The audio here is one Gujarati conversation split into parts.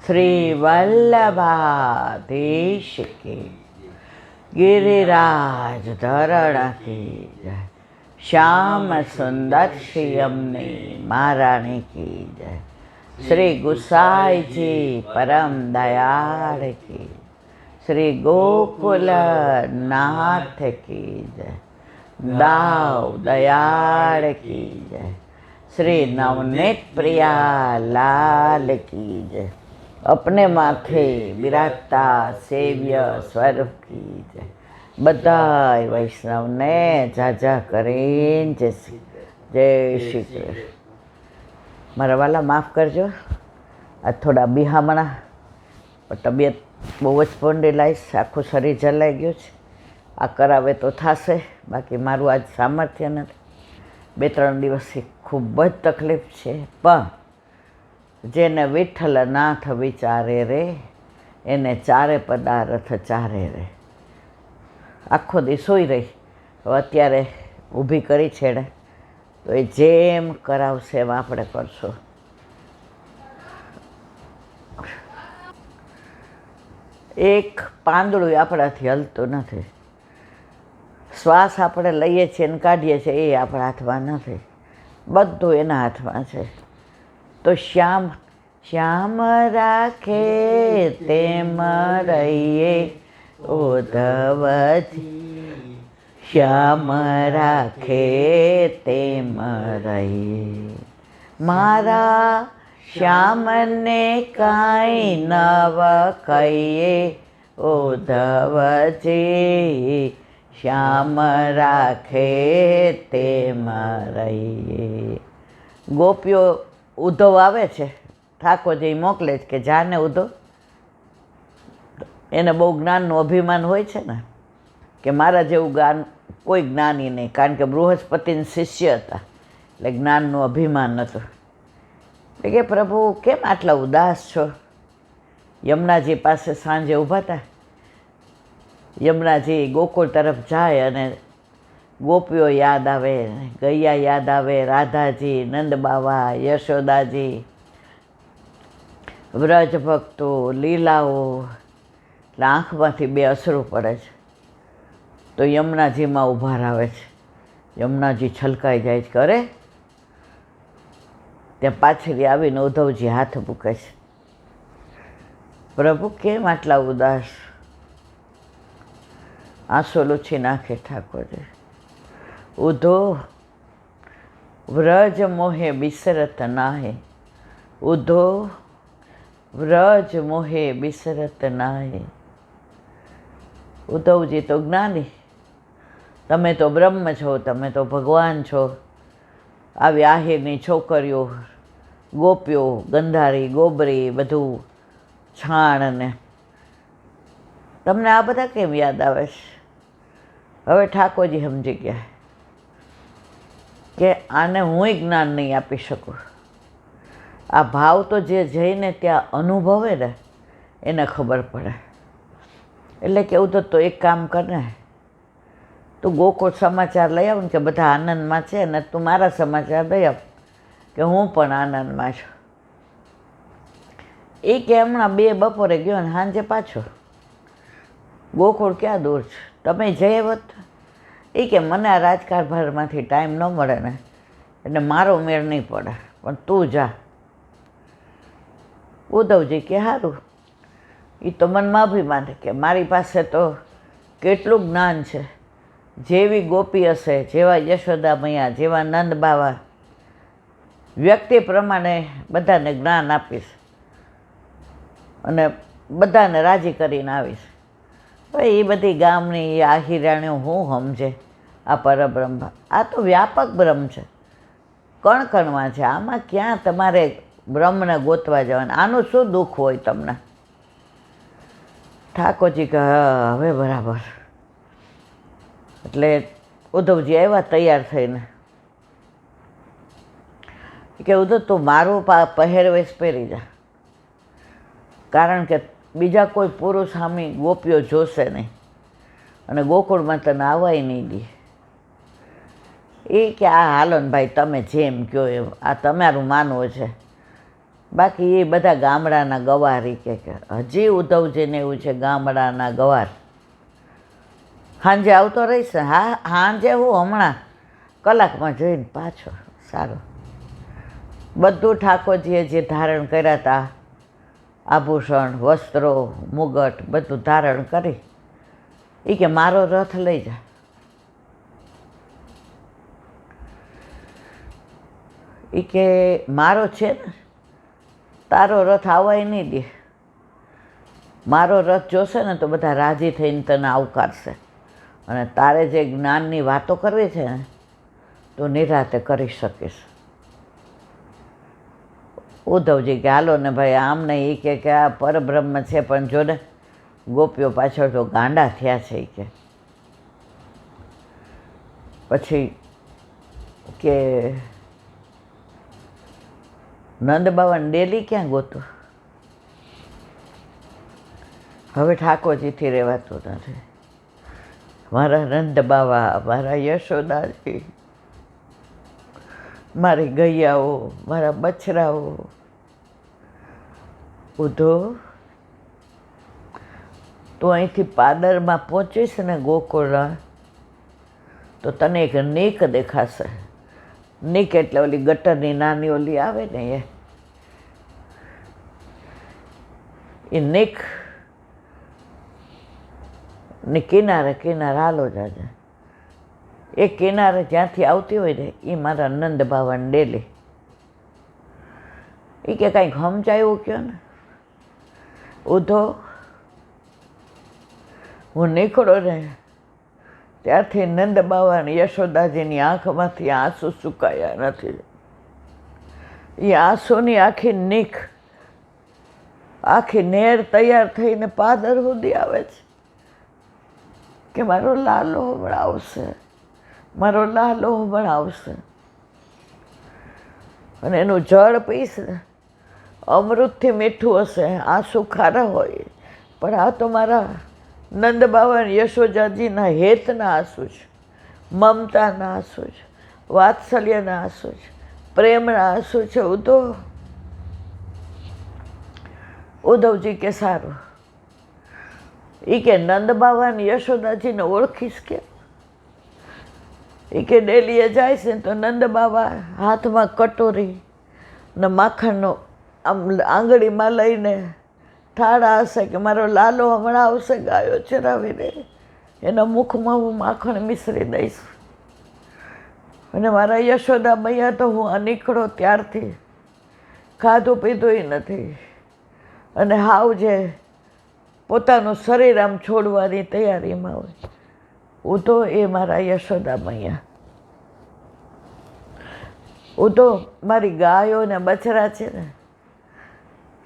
श्री वल्लभाधीश की, गिरिराज धरण की जय। श्याम सुंदर श्री यमुने महारानी की जय। श्री गुसाई जी परम दयाल की, श्री गोकुल नाथ की जय। दाव दयाल की जय। श्री नवनीत प्रिया लाल की जय। अपने माथे बिराजता सेव्य स्वरूप की जय। बधाय वैष्णवने जाजा करीन जय श्री कृष्ण। मारा वाला माफ़ करजो, आज थोड़ा बिहामणा पर तबियत बहु ज स्पॉन्डिलाइटिस, आखुं शरीर जलाई गयुं छे। आ करावे तो थशे, बाकी मारुं आज सामर्थ्य नथी। 2-3 દિવસથી खूब ज तकलीफ छे, पण जेने विठ्ठलनाथ विचारे रे एने चारे पदार्थ चारे रे। आखो दी सूई रही, अत्यारे ऊभी करी छेड़े तो ए जेम करावशे एम आपणे करशुं। एक પાંદડું આપણાથી હલતું નથી, શ્વાસ આપણે લઈએ છીએ અને કાઢીએ છીએ એ આપણા હાથમાં નથી, બધું એના હાથમાં છે। તો શ્યામ શ્યામ રાખે તેમ રહીએ ઉદ્ધવજી, શ્યામ રાખે તેમ રહીએ। મારા શ્યામને કાંઈ નવ કહીએ ઉદ્ધવજી, શ્યામ રાખે તેમ રહીએ। ગોપીઓ ઉદ્ધવ આવે છે, ઠાકોરજી મોકલે છે કે જાને ઉદ્ધવ, એને બહુ જ્ઞાનનું અભિમાન હોય છે ને કે મારા જેવું જ્ઞાન કોઈ જ્ઞાની નહીં, કારણ કે બૃહસ્પતિના શિષ્ય હતા એટલે જ્ઞાનનું અભિમાન હતું। એટલે કે પ્રભુ કેમ આટલા ઉદાસ છો? યમુનાજી પાસે સાંજે ઊભા હતા, યમુનાજી ગોકુળ તરફ જાય અને ગોપીઓ યાદ આવે, ગૈયા યાદ આવે, રાધાજી, નંદબાવા, યશોદાજી, વ્રજ ભક્તો, લીલાઓ, એટલે આંખમાંથી 2 અશ્રુ પડે છે। તો યમુનાજીમાં ઊભા આવે છે, યમુનાજી છલકાઈ જાય છે, અરે ત્યાં પાછળ આવીને ઉદ્ધવજી હાથ મૂકે છે, પ્રભુ કેમ આટલા ઉદાસ? આંસુ લૂછી નાખે ઠાકોરજી। ઉદ્ધવ વ્રજ મોહે બિસરત નાહે, ઉદ્ધવ વ્રજ મોહે બિસરત નાહે। ઉદ્ધવજી તો જ્ઞાની, તમે તો બ્રહ્મ છો, તમે તો ભગવાન છો। આવી આહિરની છોકરીઓ, ગોપીઓ, ગંધારી, ગોબરી, બધું છાણ ને તમને આ બધા કેમ યાદ આવે છે? હવે ઠાકોરજી સમજી ગયા કે આને હુંય જ્ઞાન નહીં આપી શકું। આ ભાવ તો જે જઈને ત્યાં અનુભવે ને એને ખબર પડે। એટલે કેવું તો એક કામ કર ને, તું ગોકુળ સમાચાર લઈ આવ ને કે બધા આનંદમાં છે, ને તું મારા સમાચાર લઈ આવ કે હું પણ આનંદમાં છું। એ કે હમણાં 2 બપોરે ગયો ને સાંજે પાછો, ગોકુળ ક્યાં દૂર છે, તમે જઈ હોત? એ કે મને આ રાજકારભારમાંથી ટાઈમ ન મળે ને એટલે મારો મેળ નહીં પડે, પણ તું જા। ઉદ્ધવજી કે સારું, એ તો મનમાં અભિમાન કે મારી પાસે તો કેટલું જ્ઞાન છે, જેવી ગોપી હશે, જેવા યશોદા મૈયા, જેવા નંદ બાવા, વ્યક્તિ પ્રમાણે બધાને જ્ઞાન આપીશ અને બધાને રાજી કરીને આવીશ। ભાઈ એ બધી ગામની આહિરાણીઓ હું સમજે આ પરબ્રહ્મ? આ તો વ્યાપક બ્રહ્મ છે, કણ કણમાં છે, આમાં ક્યાં તમારે બ્રહ્મને ગોતવા જવાનું? આનું શું દુઃખ હોય તમને? ઠાકોરજી કહે હવે બરાબર। એટલે ઉદ્ધવજી આવ્યા તૈયાર થઈને કે ઉદ્ધવ તું મારો પહેરવેશ પહેરી જા, કારણ કે બીજા કોઈ પુરુષ સામે ગોપીઓ જોશે નહીં અને ગોકુળમાં તને આવવાય નહીં દે। એ કે આ હાલો ને ભાઈ, તમે જેમ કહો એમ, આ તમારું માનવું છે। બાકી એ બધા ગામડાના ગવાર ઈ કે હજી ઉદ્ધવજીને એવું છે ગામડાના ગવાર. સાંજે આવતો રહીશ. હા સાંજે હું હમણાં કલાકમાં જોઈને પાછો. સારું. બધું ઠાકોરજીએ જે ધારણ કર્યા હતા, આભૂષણ, વસ્ત્રો, મુગટ બધું ધારણ કરી એ કે મારો રથ લઈ જા. એ કે મારો છે ને, તારો રથ આવવાય નહીં દે. મારો રથ જોશે ને તો બધા રાજી થઈને તને આવકારશે, અને તારે જે જ્ઞાનની વાતો કરવી છે ને તો નિરાતે કરી શકીશ. ઉદ્ધવજી કે હાલો ને ભાઈ, આમ નહીં. એ કે આ પરબ્રહ્મ છે, પણ જો ને ગોપીઓ પાછળ તો ગાંડા થયા છે. એ કે પછી કે નંદ બાબાને ડેલી ક્યાં ગોતો? હવે ઠાકોરજીથી રહેવાતું નથી. મારા નંદ બાબા, મારા યશોદાજી, મારી ગૈયાઓ, મારા બછરાઓ. ઉદ્ધવ, તું અહીંથી પાદરમાં પહોંચીશ ને ગોકુળના, તો તને એક નીક દેખાશે. નીક એટલે ઓલી ગટરની નાની ઓલી આવે ને એ નીક ને કિનારે કિનારે હાલો જાજે. એ કિનારે જ્યાંથી આવતી હોય ને એ મારા નંદ બાવાને ડેલી. એ કે કાંઈક સમજાયું કહો ને. ઉદ્ધવ, હું નીકળો ને ત્યારથી નંદ બાવા અને યશોદાજીની આંખમાંથી આંસુ સુકાયા નથી. એ આંસુની આખી નીક, આખી નેર તૈયાર થઈને પાદર સુધી આવે છે કે મારો લાલો હમણાં આવશે, મારો લાલો હમણાં આવશે. અને એનું જળ પીશ ને અમૃતથી મીઠું હશે, આંસુ ખારા હોય, પણ આ તો મારા નંદ બાવા અને યશોદાજીના હેતના આંસુ છે, મમતાના આંસુ છે, વાત્સલ્યના આંસુ છે, પ્રેમના આંસુ છે. ઉદ્ધવજી કે સારું. એ કે નંદ બાવા અને યશોદાજીને ઓળખીશ કે? એ કે ડેલીએ જાય છે તો નંદ બાબા હાથમાં કટોરી ને માખણનો આમ આંગળીમાં લઈને ઠાડા હશે કે મારો લાલો હમણાં આવશે ગાયો ચરાવીને, એના મુખમાં હું માખણ મિશ્રી દઈશ. અને મારા યશોદા મૈયા તો હું નીકળો ત્યારથી ખાધું પીધું નથી, અને હાવ જે પોતાનું શરીર આમ છોડવાની તૈયારીમાં હોય. હું તો એ મારા યશોદા મૈયા. હું તો મારી ગાયો ને બછરા છે ને,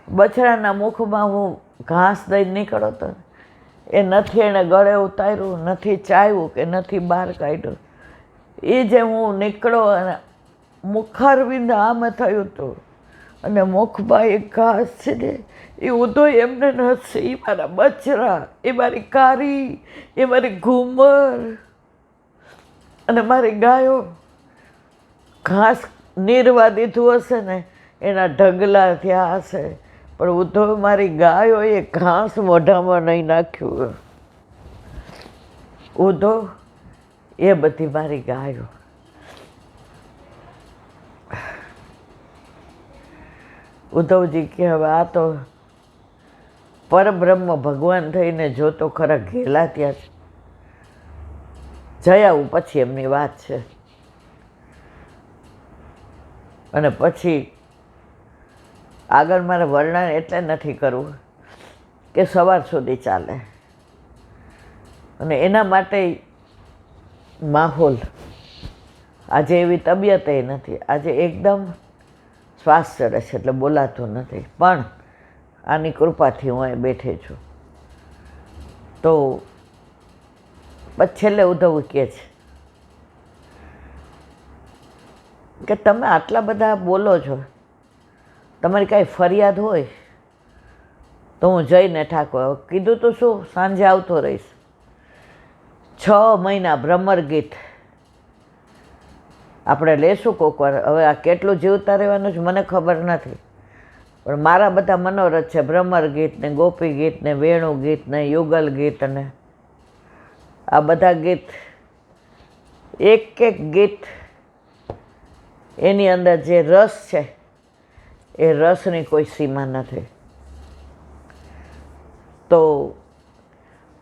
બછરાના મુખમાં હું ઘાસ દઈને નીકળો તો એ નથી એણે ગળે ઉતાર્યું, નથી ચાવ્યું કે નથી બહાર કાઢ્યું. એ જે હું નીકળો અને મુખારવિંદ આમ થયું હતું, અને મુખમાં એક ઘાસ છે ને એ ઉધો એમને નથી. એ મારા બછરા, એ મારી કારી, એ મારી ઘૂમર અને મારી ગાયો. ઘાસ નીરવા દીધું હશે ને એના ઢગલા થયા હશે, પણ ઉદ્ધવ મારી ગાયો એ ઘાસ મોઢામાં નહીં નાખ્યું. ઉદ્ધવ એ બધી મારી ગાયો. ઉદ્ધવજી કે હવે આ તો પરબ્રહ્મ ભગવાન થઈને જોતો ખરા ઘેલા ત્યાં છે. જઈ આવું પછી એમની વાત છે. અને પછી આગળ મારે વર્ણન એટલે નથી કરવું કે સવાર સુધી ચાલે, અને એના માટે માહોલ આજે એવી તબિયત નથી. આજે એકદમ શ્વાસ ચડે છે એટલે બોલાતું નથી, પણ આની કૃપાથી હું અહીં બેઠી છું. તો પછી છેલ્લે ઉદ્ધવ કહે છે કે તમે આટલા બધા બોલો છો, તમારી કાંઈ ફરિયાદ હોય તો હું જઈને ઠાકોર. કીધું તો શું, સાંજે આવતો રહીશ. 6 મહિના ભ્રમર ગીત આપણે લેશું કોક વાર. હવે આ કેટલું જીવતા રહેવાનું છે મને ખબર નથી, પણ મારા બધા મનોરથ છે, ભ્રમર ગીત ને ગોપી ગીત ને વેણુ ગીત ને યુગલ ગીત ને આ બધા ગીત, એક એક ગીત એની અંદર જે રસ છે એ રસની કોઈ સીમા નથી. તો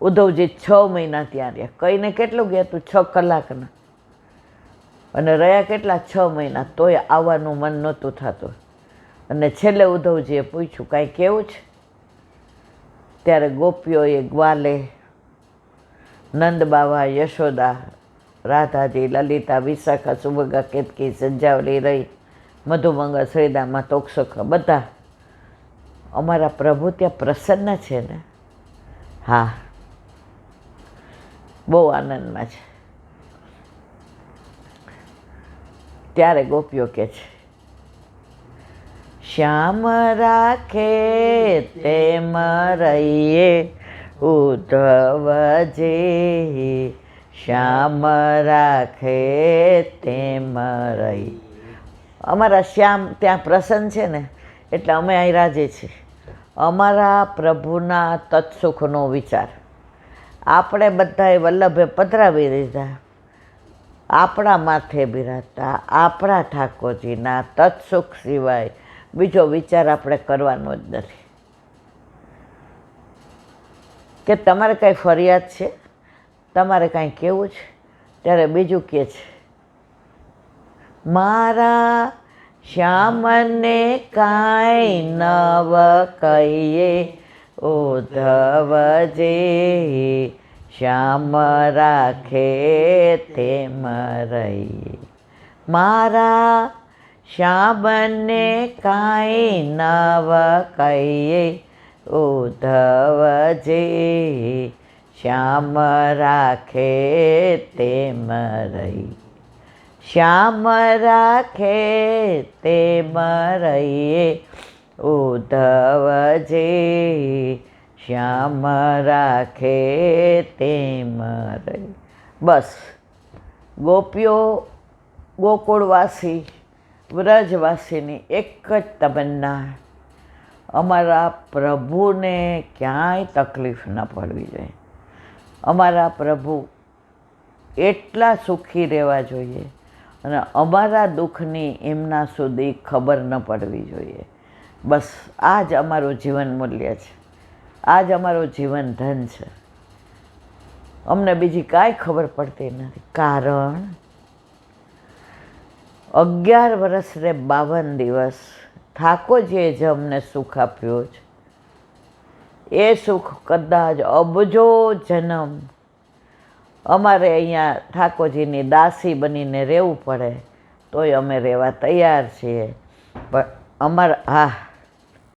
ઉદ્ધવજી 6 મહિના ત્યાં રહ્યા. કહીને કેટલું ગયા તું? 6 કલાકના. અને રહ્યા કેટલા? 6 મહિના. તોય આવવાનું મન નહોતું થતું. અને છેલ્લે ઉદ્ધવજીએ પૂછ્યું, કાંઈ કેવું છે? ત્યારે ગોપીઓએ ગ્વાલે, નંદબાવા, યશોદા, રાધાજી, લલિતા, વિશાખા, સુભગા, કેતકી, સંજાવલી, રહી, મધુમંગલ, શ્રીદામા, તોક્ષક બધા અમારા પ્રભુ ત્યાં પ્રસન્ન છે ને? હા, બહુ આનંદમાં છે. ત્યારે ગોપીઓ કહે છે, શ્યામ રાખે તેમ રહીએ ઉદ્ધવજી, શ્યામ રાખે તેમ રહી. અમારા શ્યામ ત્યાં પ્રસન્ન છે ને એટલે અમે અહીં રાજી છીએ. અમારા પ્રભુના તત્સુખનો વિચાર આપણે બધાએ વલ્લભે પધરાવી દીધા. આપણા માથે બિરાજતા આપણા ઠાકોરજીના તત્સુખ સિવાય બીજો વિચાર આપણે કરવાનો જ નથી. કે તમારે કાંઈ ફરિયાદ છે, તમારે કાંઈ કહેવું છે? ત્યારે બીજું કહે છે, મારા શ્યામને કાંઈ નવ કહીએ ઉદ્ધવજી, શ્યામ રાખે તેમ રહીએ. મારા શ્યામને કાંઈ નવ કહીએ ઉદ્ધવજી, શ્યામ રાખે તેમ રહી. શ્યામ રાખે તેમ રહીએ ઉદ્ધવજી, શ્યામ રાખે તેમ રહી. બસ ગોપીઓ, ગોકુળવાસી, વ્રજવાસીની એક જ તમન્ના, અમારા પ્રભુને ક્યાંય તકલીફ ન પડવી જોઈએ. અમારા પ્રભુ એટલા સુખી રહેવા જોઈએ અને અમારા દુઃખની એમના સુધી ખબર ન પડવી જોઈએ. બસ આ જ અમારું જીવન મૂલ્ય છે, આ જ અમારું જીવન ધન છે. અમને બીજી કાંઈ ખબર પડતી નથી. કારણ 11 વર્ષ ને 52 દિવસ ઠાકોરજીએ જે અમને સુખ આપ્યું છે એ સુખ કદાચ અબજો જન્મ અમારે અહીંયા ઠાકોરજીની દાસી બનીને રહેવું પડે તોય અમે રહેવા તૈયાર છીએ. પણ અમારા